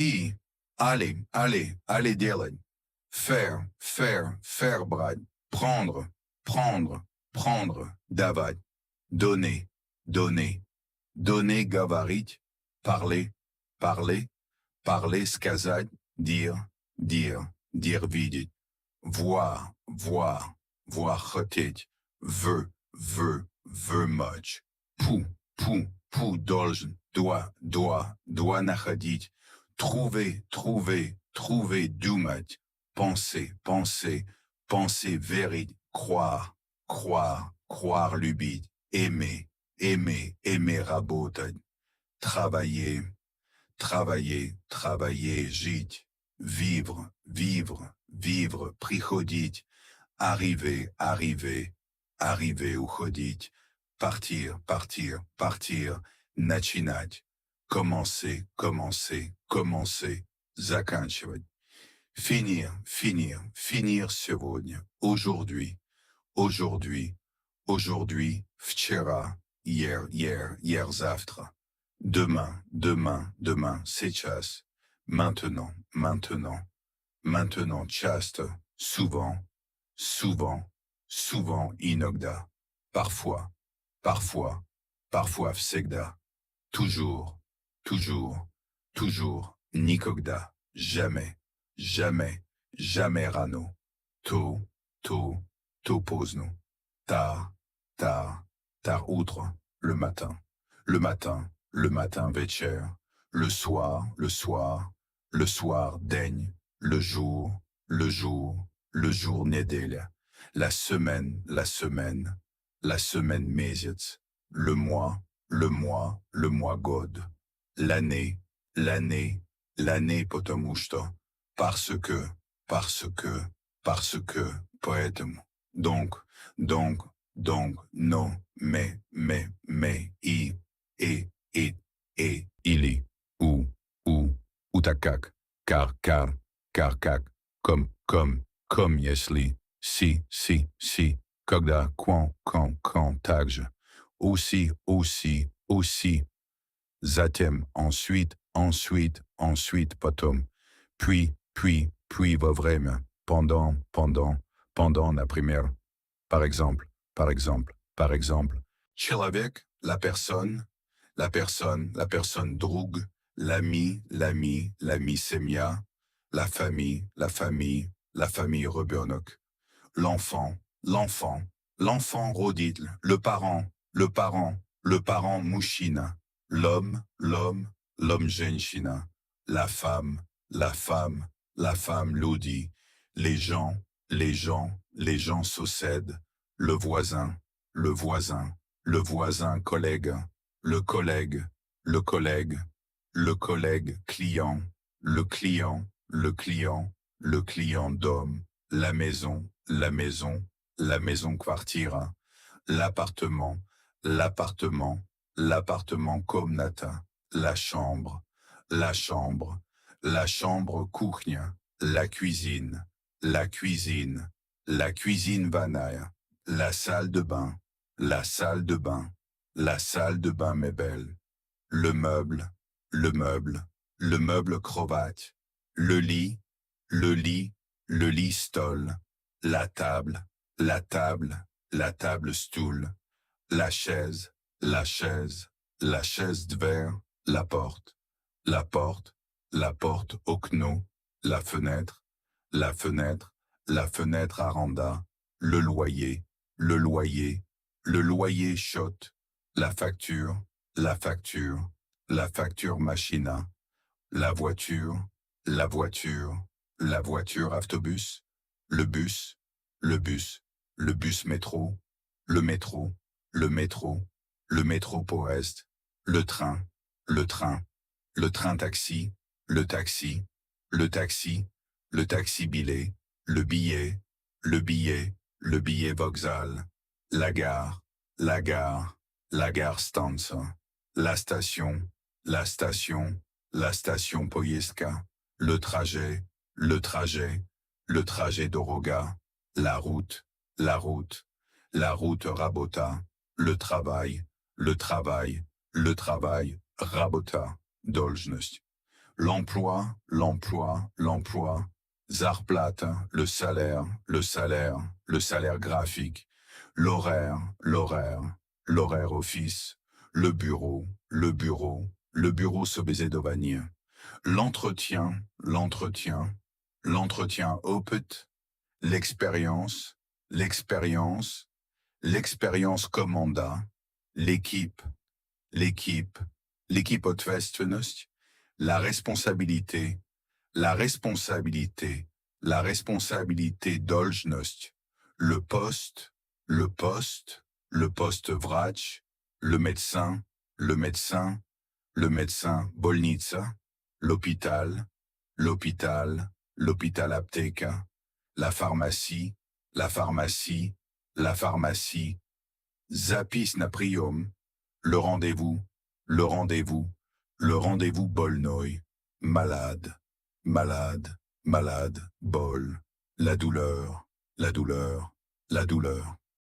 И, allez делать. Faire, брать. Prendre, prendre, давать. Donner, говорить. Parler, сказать. Dire, видеть. Voir, хотеть. Veut, much. Пу, должен, doit находить. Trouver, думать. Penser, верить. Croire, любить. Aimer, работать. Travailler, жить. Vivre, приходить. Arriver, уходить. Partir, начинать. Commencer, заканчивать. Finir, сегодня, aujourd'hui, вчера, hier, завтра. Demain, сейчас. Maintenant, часто, souvent, иногда. Parfois, всегда. Toujours, никогда. Jamais рано. Tôt, поздно. Tard, утро. Le matin, вечер. Le soir, день. Le jour, неделя. La semaine, месяц. Le mois, год. L'année, потому что. Parce que, поэтому. Donc, non, mais, и, или, ou, так как, car, как, comme, если, si, когда, quand, также, aussi, затем, ensuite, потом, puis, во время, pendant, например, par exemple, человек, la personne, друг, l'ami, семья, la famille, ребенок, l'enfant, родитель, le parent, мужчина, l'homme, женщина, la femme, люди, les gens, s'aident, le voisin, collègue, le collègue, client, le client d'homme, la maison, kvartira, l'appartement, комната, la chambre, кухня, la cuisine, ванная, la salle de bain, meuble, le meuble cravate, le lit, stol, la table, stool, la chaise, de verre, la porte, okno, la fenêtre, aranda, le loyer, shot, la facture, machina, la voiture, autobus, le bus, métro, le métro poeste, le train, taxi, le taxi billet, le billet Vauxhall, la gare stanza, la station Poyeska, le trajet Doroga, la route Rabota, le travail Rabota, должность, l'emploi, l'emploi, l'emploi, Zarplate, le salaire, le salaire, le salaire graphique, l'horaire, l'horaire, l'horaire office, le bureau, le bureau, le bureau sobezedovanie, l'entretien, l'entretien, l'entretien opet, l'expérience, l'expérience, l'expérience commanda, l'équipe, l'équipe, l'équipe Otwestvenost, la responsabilité, la responsabilité, la responsabilité d'Olжnost, le poste, le poste, le poste vrach, le médecin, le médecin, le médecin bolnitsa, l'hôpital, l'hôpital, l'hôpital apteka, la pharmacie, la pharmacie, la pharmacie, zapis naprium, le rendez-vous, le rendez-vous, le rendez-vous bolnoï, malade, malade, malade, bol, la douleur, la douleur, la douleur.